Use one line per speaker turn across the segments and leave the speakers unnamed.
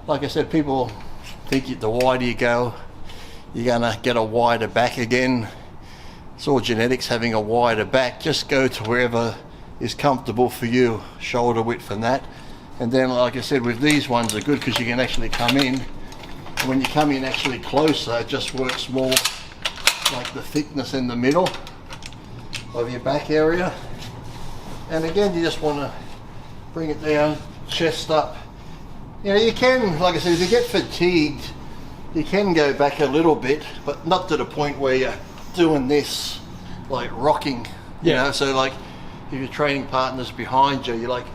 like I said, people think the wider you go, you're gonna get a wider back again. It's all genetics, having a wider back. Just go to wherever is comfortable for you, shoulder width and that. And then, like I said, with these ones are good because you can actually come in. And when you come in actually closer, it just works more like the thickness in the middle of your back area. And again, you just want to bring it down, chest up. You know, you can, like I said, if you get fatigued, you can go back a little bit, but not to the point where you're doing this, like rocking, you know. So like, if your training partner's behind you, you're like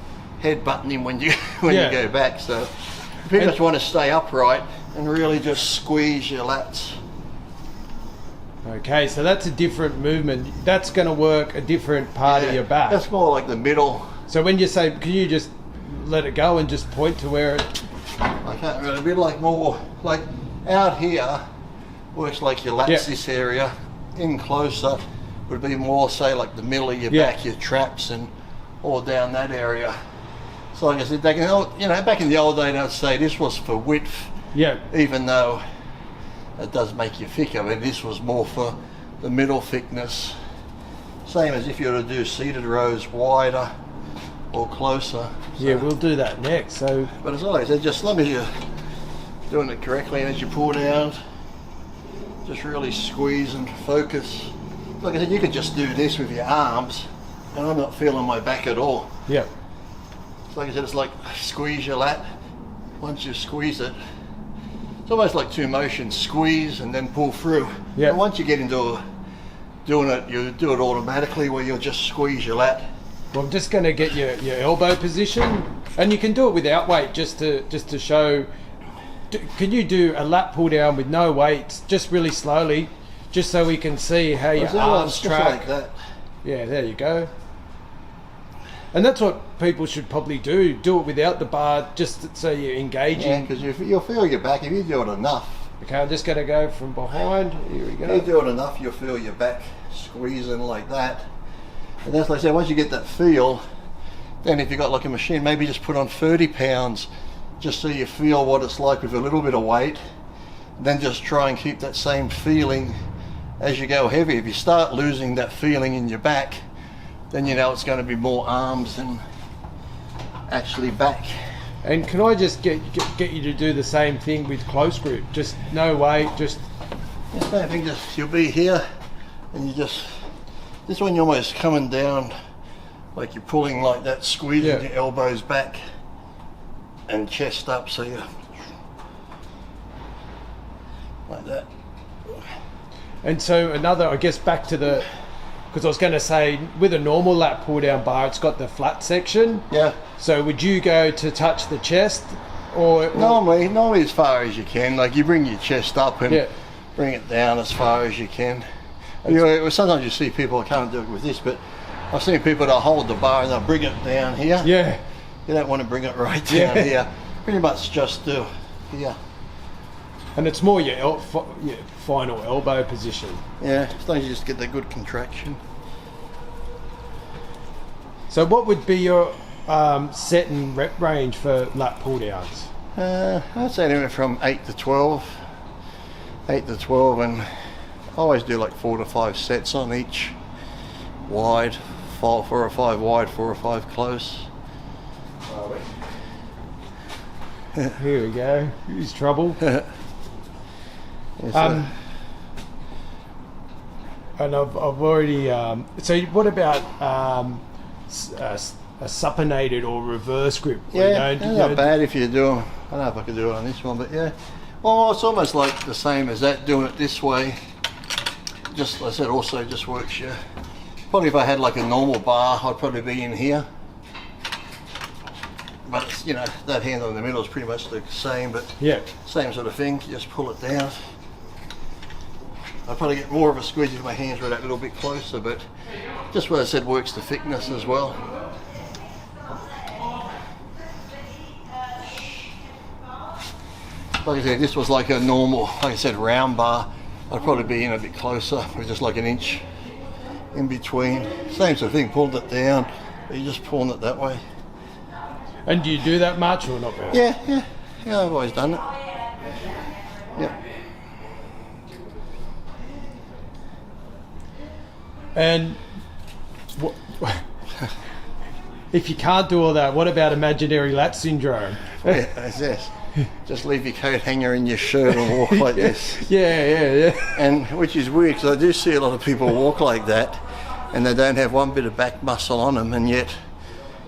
headbutting him when you you go back. So you pretty much want to stay upright and really just squeeze your lats.
Okay, so that's a different movement. That's going to work a different part of your back.
That's more like the middle.
So when you say, can you just let it go and just point to where it...
I can't really, a bit like more, like out here, works like your lats, this area. In closer would be more, say, like the middle of your back, your traps, and all down that area. So like I said, they can, you know, back in the old days, I'd say this was for width. Yeah. Even though it does make you thicker, but this was more for the middle thickness. Same as if you were to do seated rows wider or closer.
Yeah, we'll do that next. So,
but as always, just as long as you're doing it correctly and as you pull down, just really squeeze and focus. Like I said, you could just do this with your arms, and I'm not feeling my back at all.
Yeah.
So like I said, it's like squeeze your lat. Once you squeeze it, it's almost like two motions: squeeze and then pull through. Yeah. And once you get into doing it, you do it automatically, where you'll just squeeze your lat.
Well, I'm just going to get your elbow position, and you can do it without weight, just to show. Can you do a lat pull down with no weights, just really slowly, just so we can see how your arms track?
Like that.
Yeah, there you go. And that's what people should probably do. Do it without the bar, just so you're engaging.
Yeah, because you'll feel your back if you do it enough.
Okay, I'm just going to go from behind. Here we go.
If you do it enough, you'll feel your back squeezing like that. And that's like I said, once you get that feel, then if you've got like a machine, maybe just put on 30 pounds, just so you feel what it's like with a little bit of weight. Then just try and keep that same feeling as you go heavy. If you start losing that feeling in your back, then you know it's going to be more arms than actually back.
And can I just get you to do the same thing with close grip? Just no weight, just...
Same thing, just you'll be here, and you just... This one you're almost coming down, like you're pulling like that, squeezing your elbows back and chest up, so you like that.
And so another, I guess, back to the, because I was going to say, with a normal lat pull down bar, it's got the flat section. Yeah. So would you go to touch the chest, or
normally as far as you can? Like you bring your chest up and bring it down as far as you can. You know, sometimes you see people, I can't do it with this, but I've seen people that hold the bar and they'll bring it down here. Yeah. You don't want to bring it right down here. Pretty much just do here.
And it's more your final elbow position.
Yeah, as long as you just get the good contraction.
So what would be your set and rep range for lat pull downs?
I'd say anywhere from 8 to 12. 8 to 12, and I always do like 4 to 5 sets on each. Wide, 4 or 5 wide, 4 or 5 close.
Here we go. Here's trouble. And I've already. So what about a supinated or reverse grip?
Yeah, not bad if you do. I don't know if I could do it on this one, but yeah. Well, it's almost like the same as that. Doing it this way, just like I said, also just works you. Probably if I had like a normal bar, I'd probably be in here. But it's, you know, that handle in the middle is pretty much the same, but same sort of thing. You just pull it down. I'd probably get more of a squeeze if my hands were that little bit closer, but just what I said works the thickness as well. Like I said, this was like a normal, like I said, round bar. I'd probably be in a bit closer, with just like an inch in between. Same sort of thing, pulled it down, but you're just pulling it that way.
And do you do that much or not really?
Yeah. Yeah, I've always done it. Yep.
And if you can't do all that, what about imaginary lat syndrome?
Yeah, that's this. Just leave your coat hanger in your shirt and walk like this.
Yeah.
And which is weird because I do see a lot of people walk like that and they don't have one bit of back muscle on them, and yet,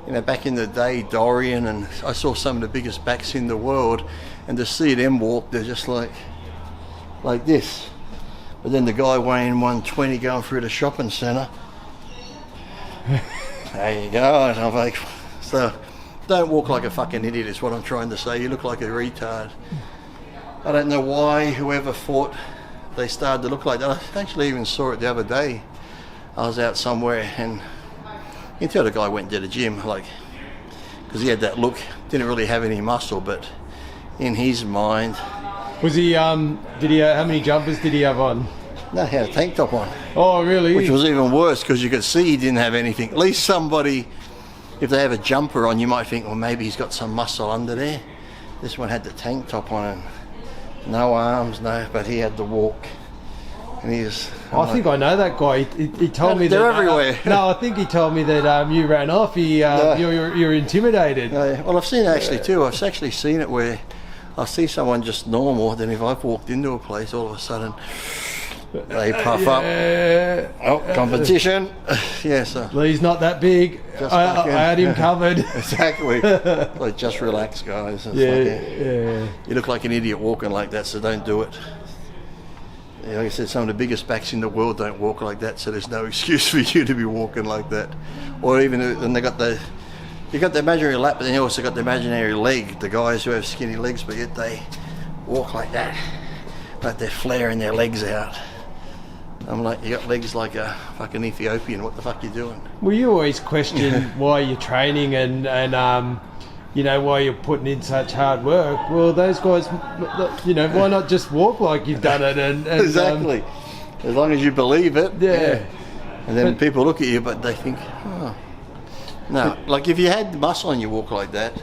you know, back in the day, Dorian, and I saw some of the biggest backs in the world, and to see them walk, they're just like this. But then the guy weighing 120 going through the shopping centre, there you go. And I'm like, so don't walk like a fucking idiot is what I'm trying to say. You look like a retard. I don't know why whoever thought they started to look like that. I actually even saw it the other day. I was out somewhere and you can tell the guy went to the gym, like, because he had that look, didn't really have any muscle, but in his mind.
Was he, how many jumpers did he have on?
No, he had a tank top on.
Oh, really?
Which was even worse because you could see he didn't have anything. At least somebody, if they have a jumper on, you might think, well, maybe he's got some muscle under there. This one had the tank top on and no arms, no, but he had the walk. And he was,
I think I know that guy. He told me
they're
that.
everywhere.
No, I think he told me that you ran off. You're intimidated.
Well, I've seen it actually too. I've actually seen it where I see someone just normal, then if I've walked into a place, all of a sudden they puff up. Oh, competition. Yeah, so.
Well, he's not that big. I had him covered.
Exactly. Like, just relax, guys. It's
Yeah.
You look like an idiot walking like that, so don't do it. Yeah, like I said, some of the biggest backs in the world don't walk like that, so there's no excuse for you to be walking like that. Or even, and you got the imaginary lap, but then you also got the imaginary leg, the guys who have skinny legs, but yet they walk like that, like they're flaring their legs out. I'm like, you got legs like a fucking Ethiopian, what the fuck you doing?
Well, you always question why you're training and why you're putting in such hard work. Well, those guys, why not just walk like you've done it? And
exactly. As long as you believe it.
Yeah.
And then people look at you, but they think, oh. No, like if you had muscle and you walk like that,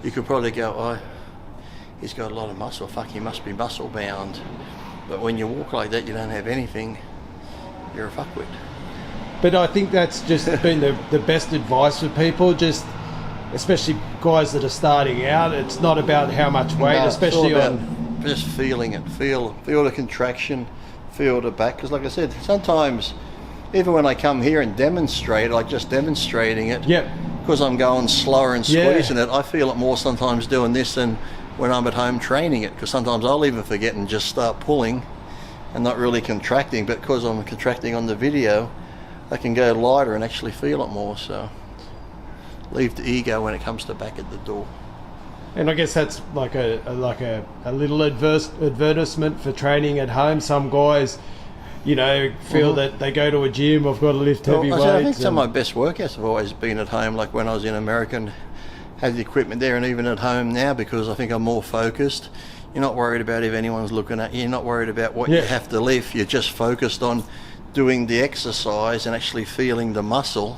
you could probably go, oh, he's got a lot of muscle. Fuck, he must be muscle bound. But when you walk like that, you don't have anything. You're a fuckwit.
But I think that's just been the best advice for people, just especially guys that are starting out. It's not about how much weight,
No,
especially
it's all
on
about just feeling it. Feel the contraction, feel the back. Because like I said, sometimes even when I come here and demonstrate, like just demonstrating it,
Yep.
because I'm going slower and squeezing it, I feel it more sometimes doing this than when I'm at home training it. Because sometimes I'll even forget and just start pulling and not really contracting. But because I'm contracting on the video, I can go lighter and actually feel it more. So leave the ego when it comes to back at the door.
And I guess that's like a little advertisement for training at home. Some guys, feel that they go to a gym, I've got to lift heavy weights.
I think some of my best workouts have always been at home, like when I was in America and had the equipment there, and even at home now, because I think I'm more focused. You're not worried about if anyone's looking at you. You're not worried about what you have to lift. You're just focused on doing the exercise and actually feeling the muscle.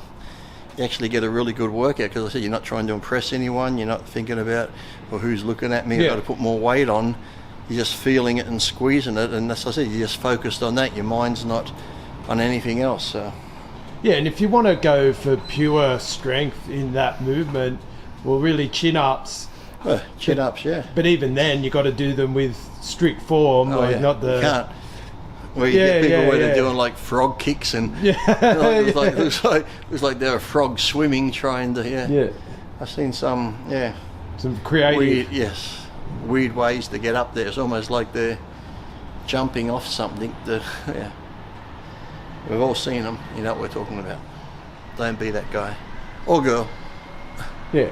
You actually get a really good workout, because I said you're not trying to impress anyone. You're not thinking about, well, who's looking at me, I've got to put more weight on. You're just feeling it and squeezing it, and as I said, you're just focused on that. Your mind's not on anything else. So.
Yeah, and if you want to go for pure strength in that movement, well, really chin-ups.
Chin-ups, yeah.
But even then, you got to do them with strict form, not the...
You can't. Well, you get people where they're doing like frog kicks and it was like they're a frog swimming, trying to I've seen some
some creative
weird ways to get up there. It's almost like they're jumping off something. We've all seen them. You know what we're talking about. Don't be that guy or girl.
Yeah.